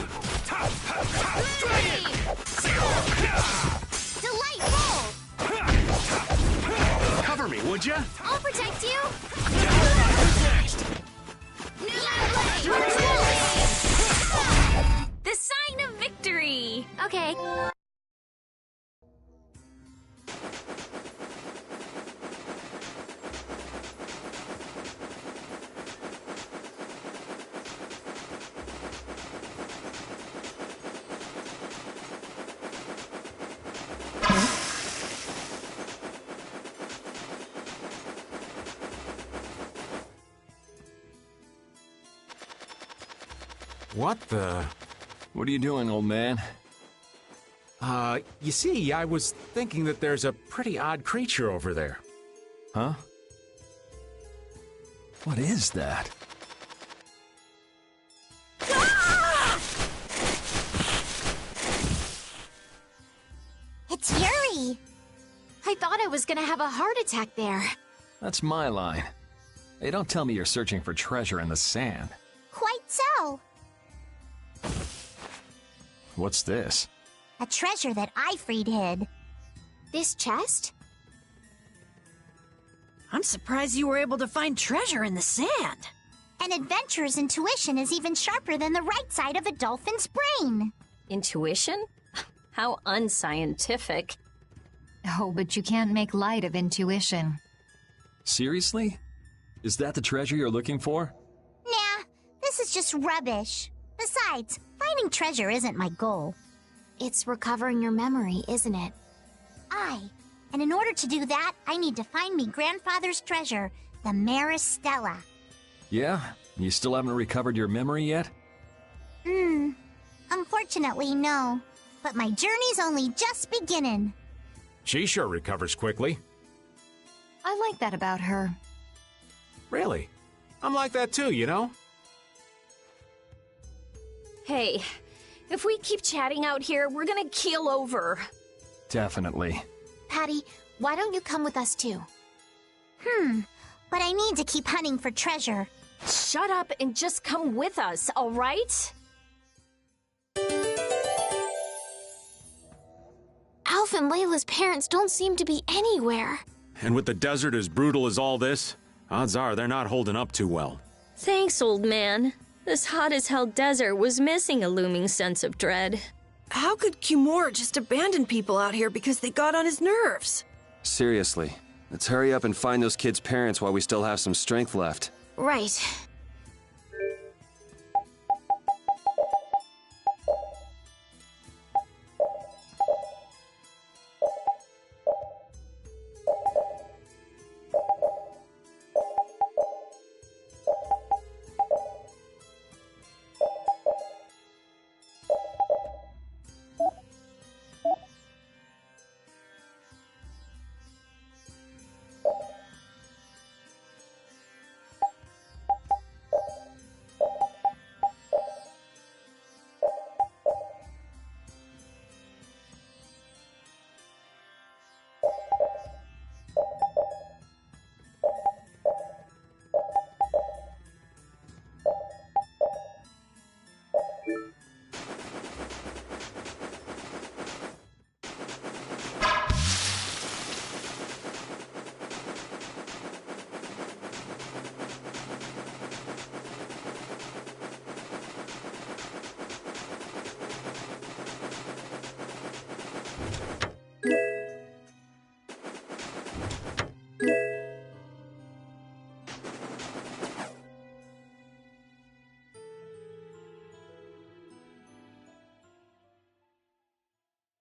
Speaker 4: Delightful!
Speaker 12: Cover me, would ya?
Speaker 3: I'll protect you.
Speaker 9: The sign of victory!
Speaker 3: Okay.
Speaker 6: What the...
Speaker 1: What are you doing, old man?
Speaker 6: You see, I was thinking that there's a pretty odd creature over there.
Speaker 1: Huh? What is that?
Speaker 4: It's Yuri!
Speaker 3: I thought I was gonna have a heart attack there.
Speaker 1: That's my line. Hey, don't tell me you're searching for treasure in the sand.
Speaker 4: Quite so.
Speaker 1: What's this?
Speaker 4: A treasure that Ifried hid.
Speaker 3: This chest?
Speaker 7: I'm surprised you were able to find treasure in the sand.
Speaker 4: An adventurer's intuition is even sharper than the right side of a dolphin's brain.
Speaker 2: Intuition? How unscientific.
Speaker 11: Oh, but you can't make light of intuition.
Speaker 1: Seriously? Is that the treasure you're looking for?
Speaker 4: Nah, this is just rubbish. Besides, finding treasure isn't my goal.
Speaker 3: It's recovering your memory, isn't it?
Speaker 4: And in order to do that, I need to find me grandfather's treasure, the Maris Stella.
Speaker 1: Yeah? You still haven't recovered your memory yet?
Speaker 4: Unfortunately, no. But my journey's only just beginning.
Speaker 6: She sure recovers quickly.
Speaker 11: I like that about her.
Speaker 6: Really? I'm like that too, you know?
Speaker 2: Hey, if we keep chatting out here, we're gonna keel over.
Speaker 1: Definitely.
Speaker 3: Patty, why don't you come with us too?
Speaker 4: But I need to keep hunting for treasure.
Speaker 2: Shut up and just come with us, all right?
Speaker 3: Alf and Layla's parents don't seem to be anywhere.
Speaker 6: And with the desert as brutal as all this, odds are they're not holding up too well.
Speaker 2: Thanks, old man. This hot-as-hell desert was missing a looming sense of dread.
Speaker 7: How could Kimura just abandon people out here because they got on his nerves?
Speaker 8: Seriously, let's hurry up and find those kids' parents while we still have some strength left.
Speaker 3: Right.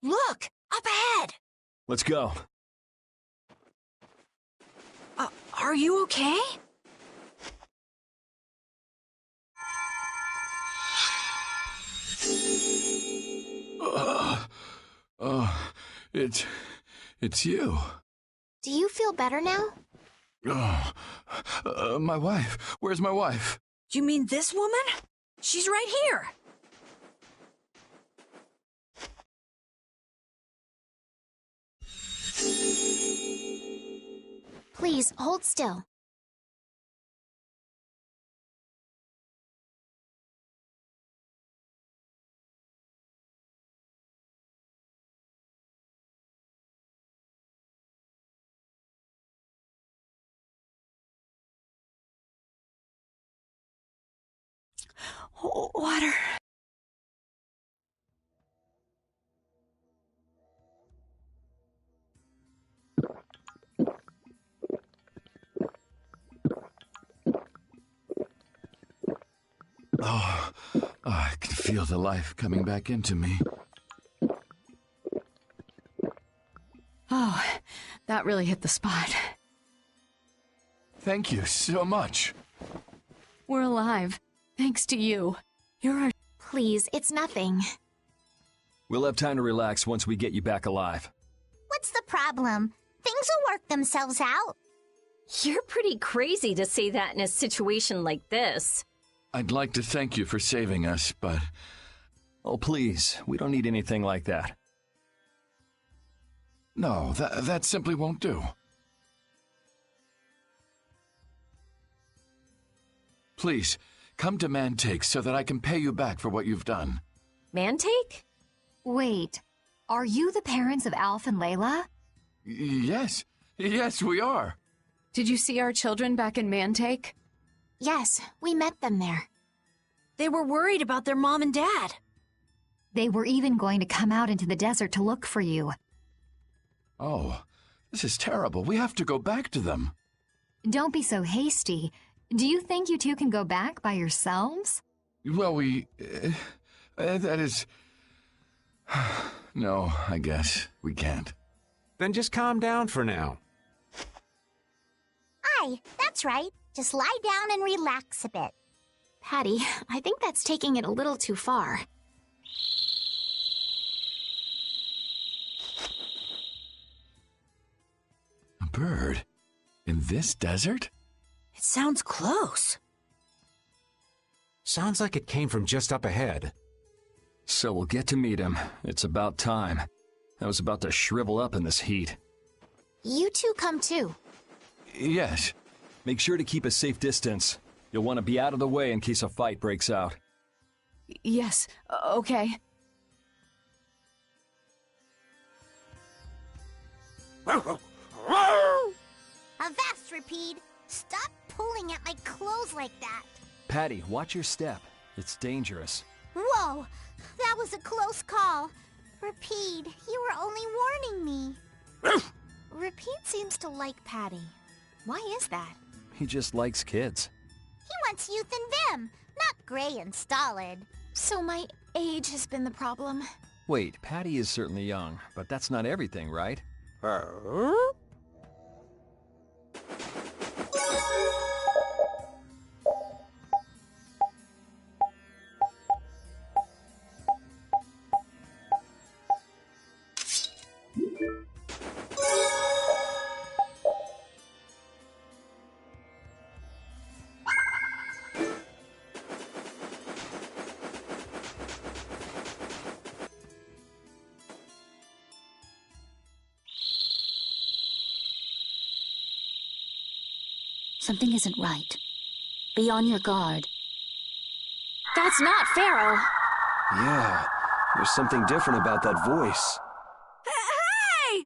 Speaker 7: Look! Up ahead!
Speaker 1: Let's go.
Speaker 7: Are you okay?
Speaker 14: It's you.
Speaker 3: Do you feel better now?
Speaker 14: My wife. Where's my wife?
Speaker 7: Do you mean this woman? She's right here.
Speaker 3: Please, hold still.
Speaker 7: Water.
Speaker 14: Oh, I can feel the life coming back into me.
Speaker 7: Oh, that really hit the spot.
Speaker 14: Thank you so much.
Speaker 7: We're alive, thanks to you. You're our...
Speaker 3: Please, it's nothing.
Speaker 1: We'll have time to relax once we get you back alive.
Speaker 4: What's the problem? Things will work themselves out.
Speaker 2: You're pretty crazy to say that in a situation like this.
Speaker 14: I'd like to thank you for saving us, but...
Speaker 1: Oh, please, we don't need anything like that.
Speaker 14: No, that simply won't do. Please, come to Mantake so that I can pay you back for what you've done.
Speaker 2: Mantake?
Speaker 11: Wait, are you the parents of Alf and Layla?
Speaker 14: Yes, we are.
Speaker 7: Did you see our children back in Mantake?
Speaker 3: Yes, we met them there.
Speaker 7: They were worried about their mom and dad.
Speaker 11: They were even going to come out into the desert to look for you.
Speaker 14: Oh, this is terrible. We have to go back to them.
Speaker 11: Don't be so hasty. Do you think you two can go back by yourselves?
Speaker 14: Well, that is... No, I guess we can't.
Speaker 6: Then just calm down for now.
Speaker 4: Aye, that's right. Just lie down and relax a bit.
Speaker 3: Patty, I think that's taking it a little too far.
Speaker 14: A bird? In this desert?
Speaker 7: It sounds close.
Speaker 6: Sounds like it came from just up ahead.
Speaker 1: So we'll get to meet him. It's about time. I was about to shrivel up in this heat.
Speaker 3: You two come too.
Speaker 14: Yes.
Speaker 1: Make sure to keep a safe distance. You'll want to be out of the way in case a fight breaks out.
Speaker 7: Yes, okay.
Speaker 4: Avast, Rapide! Stop pulling at my clothes like that!
Speaker 1: Patty, watch your step. It's dangerous.
Speaker 4: Whoa! That was a close call. Rapide, you were only warning me.
Speaker 3: Rapide seems to like Patty. Why is that?
Speaker 1: He just likes kids.
Speaker 4: He wants youth and vim, not gray and stolid.
Speaker 3: So my age has been the problem?
Speaker 1: Wait, Patty is certainly young, but that's not everything, right?
Speaker 9: Something isn't right. Be on your guard.
Speaker 3: That's not Pharaoh!
Speaker 8: Yeah, there's something different about that voice.
Speaker 7: Hey!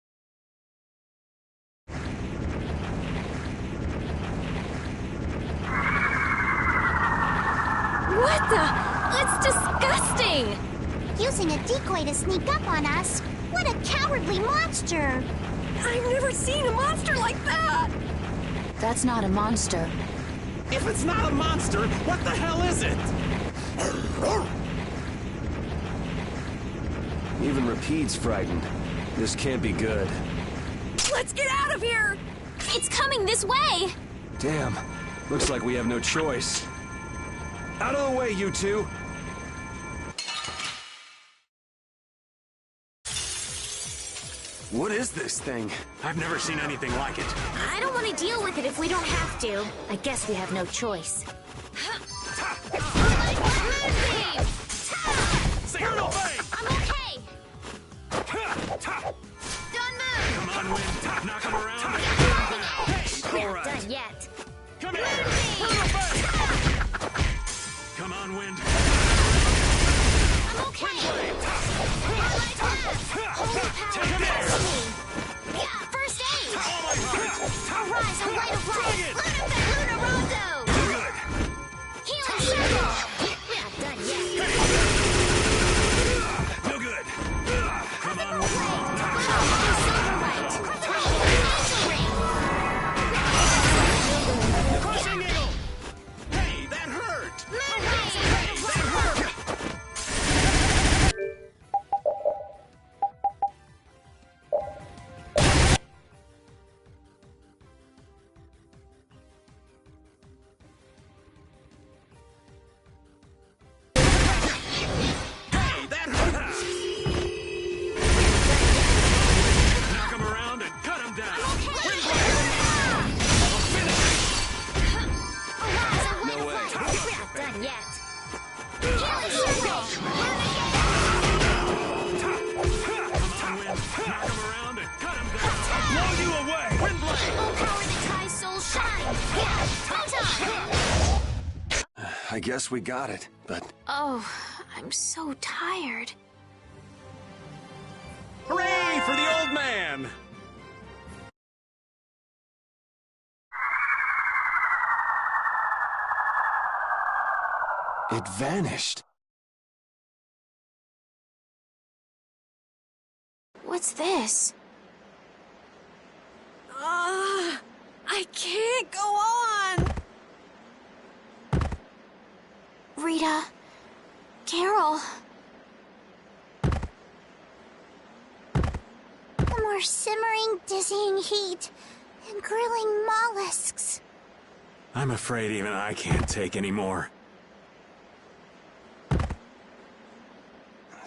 Speaker 2: What the? It's disgusting!
Speaker 4: Using a decoy to sneak up on us? What a cowardly monster!
Speaker 7: I've never seen a monster like that!
Speaker 9: That's not a monster.
Speaker 12: If it's not a monster, what the hell is it?
Speaker 8: Even Rapide's frightened. This can't be good.
Speaker 7: Let's get out of here!
Speaker 3: It's coming this way!
Speaker 8: Damn, looks like we have no choice. Out of the way, you two! What is this thing?
Speaker 12: I've never seen anything like it.
Speaker 3: I don't want to deal with it if we don't have to. I guess we have no choice.
Speaker 12: Signal Bay!
Speaker 3: I'm okay! Don't move!
Speaker 12: Come on, Wind. Knock him around.
Speaker 3: We're
Speaker 12: All
Speaker 3: not
Speaker 12: right.
Speaker 3: done yet.
Speaker 12: Come here. Come on, Wind.
Speaker 3: I'm okay!
Speaker 12: Take him there.
Speaker 3: First aid!
Speaker 12: Arise,
Speaker 3: I'm light of life! Luna Rondo!
Speaker 12: Good.
Speaker 3: Healing circle! We're not done
Speaker 12: you away! Windblade!
Speaker 3: Oh, power that ties souls shine! Time!
Speaker 8: I guess we got it, but...
Speaker 3: Oh, I'm so tired.
Speaker 12: Hooray for the old man!
Speaker 8: It vanished.
Speaker 3: What's this?
Speaker 7: I can't go on!
Speaker 3: Rita. Carol.
Speaker 4: The more simmering, dizzying heat and grilling mollusks.
Speaker 6: I'm afraid even I can't take any more.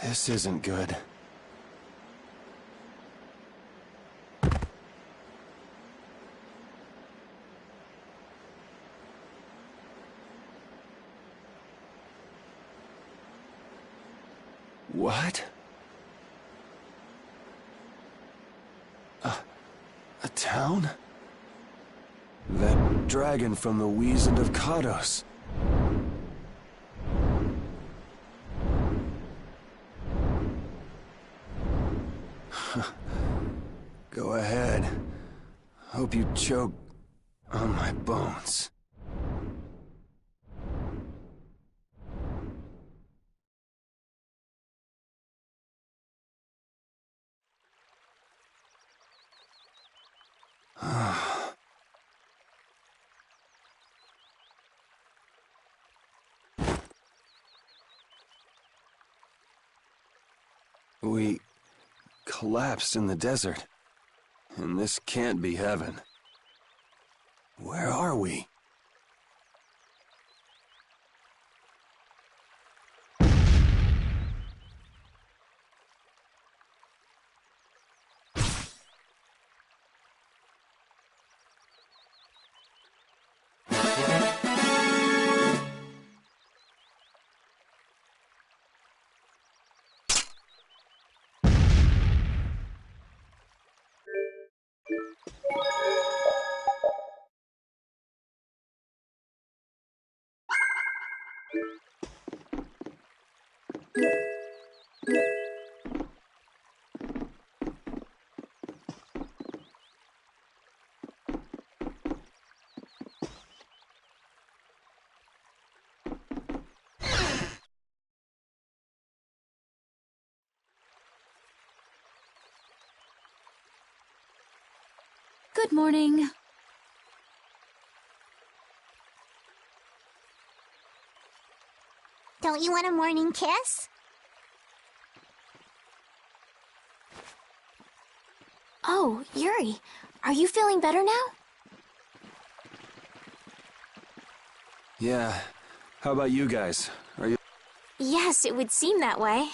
Speaker 8: This isn't good. What? A town? That dragon from the Wizened of Kados. Go ahead. Hope you choke on my bones. We collapsed in the desert, and this can't be heaven. Where are we?
Speaker 9: Good morning.
Speaker 4: Don't you want a morning kiss?
Speaker 3: Oh, Yuri, are you feeling better now?
Speaker 8: Yeah. How about you guys? Are you...
Speaker 3: Yes, it would seem that way.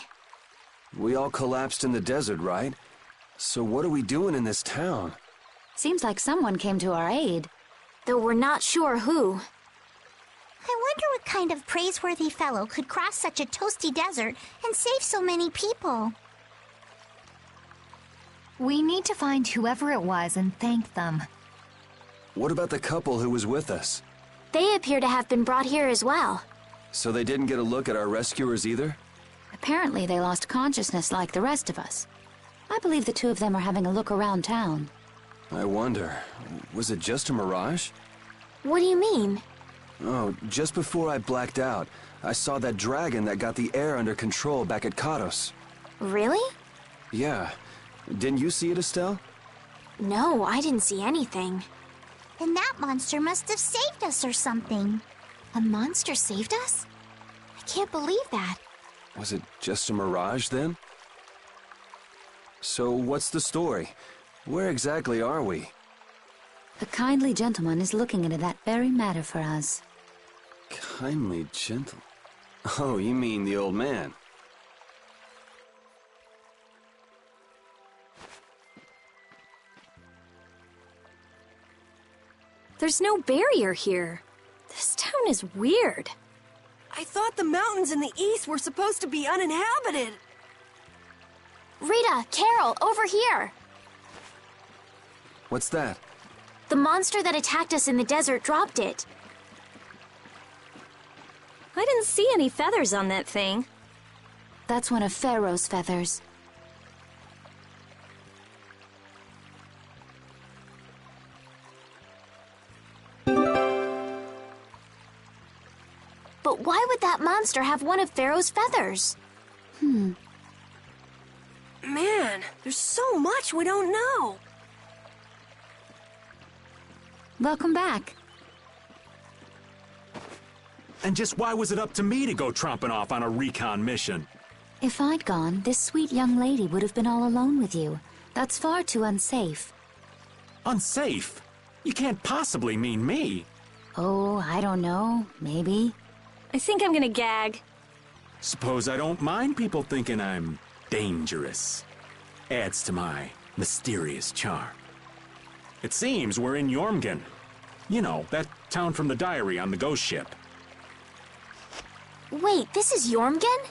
Speaker 8: We all collapsed in the desert, right? So what are we doing in this town?
Speaker 9: Seems like someone came to our aid.
Speaker 3: Though we're not sure who.
Speaker 4: I wonder what kind of praiseworthy fellow could cross such a toasty desert and save so many people.
Speaker 11: We need to find whoever it was and thank them.
Speaker 8: What about the couple who was with us?
Speaker 3: They appear to have been brought here as well.
Speaker 8: So they didn't get a look at our rescuers either?
Speaker 9: Apparently they lost consciousness like the rest of us. I believe the two of them are having a look around town.
Speaker 8: I wonder, was it just a mirage?
Speaker 3: What do you mean?
Speaker 8: Oh, just before I blacked out, I saw that dragon that got the air under control back at Kados.
Speaker 3: Really?
Speaker 8: Yeah. Didn't you see it, Estelle?
Speaker 3: No, I didn't see anything.
Speaker 4: Then that monster must have saved us or something.
Speaker 3: A monster saved us? I can't believe that.
Speaker 8: Was it just a mirage then? So what's the story? Where exactly are we?
Speaker 9: The kindly gentleman is looking into that very matter for us.
Speaker 8: Kindly gentle... Oh, you mean the old man.
Speaker 7: There's no barrier here. This town is weird. I thought the mountains in the east were supposed to be uninhabited.
Speaker 3: Rita, Carol, over here!
Speaker 8: What's that?
Speaker 3: The monster that attacked us in the desert dropped it.
Speaker 2: I didn't see any feathers on that thing.
Speaker 9: That's one of Pharaoh's feathers.
Speaker 3: But why would that monster have one of Pharaoh's feathers?
Speaker 7: Man, there's so much we don't know.
Speaker 9: Welcome back.
Speaker 6: And just why was it up to me to go tromping off on a recon mission?
Speaker 9: If I'd gone, this sweet young lady would have been all alone with you. That's far too unsafe.
Speaker 6: Unsafe? You can't possibly mean me.
Speaker 9: Oh, I don't know. Maybe.
Speaker 2: I think I'm gonna gag.
Speaker 6: Suppose I don't mind people thinking I'm dangerous. Adds to my mysterious charm. It seems we're in Jormungand. You know, that town from the diary on the ghost ship.
Speaker 3: Wait, this is Jormungand?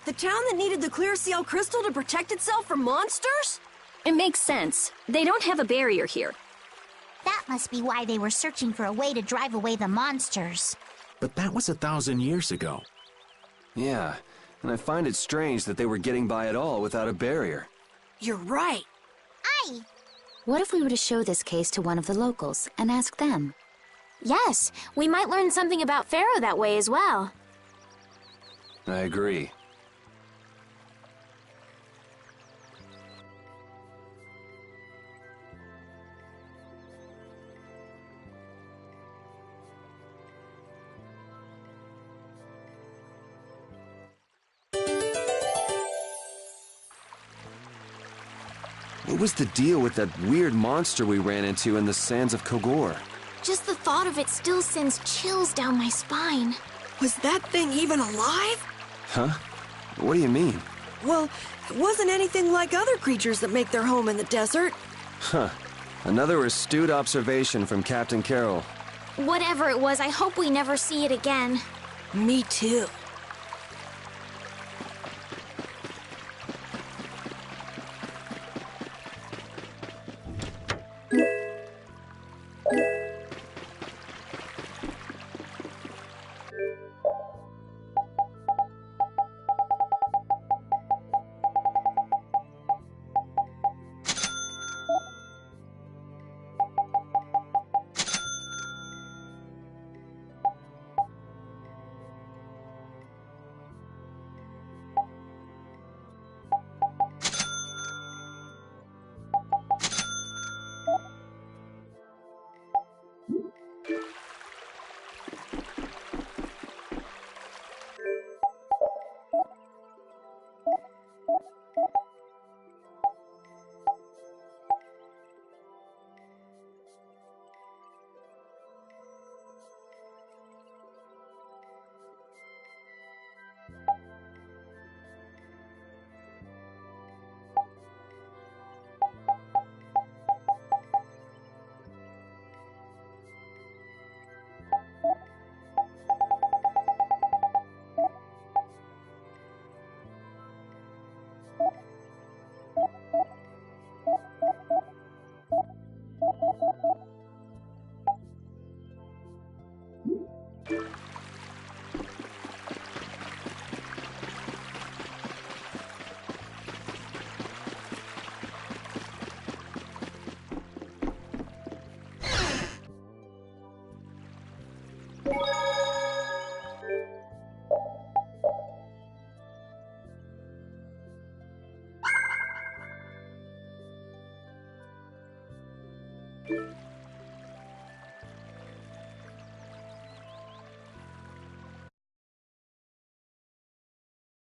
Speaker 7: The town that needed the clear CL crystal to protect itself from monsters?
Speaker 2: It makes sense. They don't have a barrier here.
Speaker 4: That must be why they were searching for a way to drive away the monsters.
Speaker 6: But that was 1,000 years ago.
Speaker 8: Yeah, and I find it strange that they were getting by at all without a barrier.
Speaker 7: You're right.
Speaker 4: Aye!
Speaker 9: What if we were to show this case to one of the locals and ask them?
Speaker 3: Yes, we might learn something about Pharaoh that way as well.
Speaker 8: I agree. What was the deal with that weird monster we ran into in the sands of Kogor?
Speaker 3: Just the thought of it still sends chills down my spine.
Speaker 7: Was that thing even alive?
Speaker 8: Huh? What do you mean?
Speaker 7: Well, it wasn't anything like other creatures that make their home in the desert.
Speaker 8: Huh. Another astute observation from Captain Carroll.
Speaker 3: Whatever it was, I hope we never see it again.
Speaker 7: Me too.
Speaker 4: you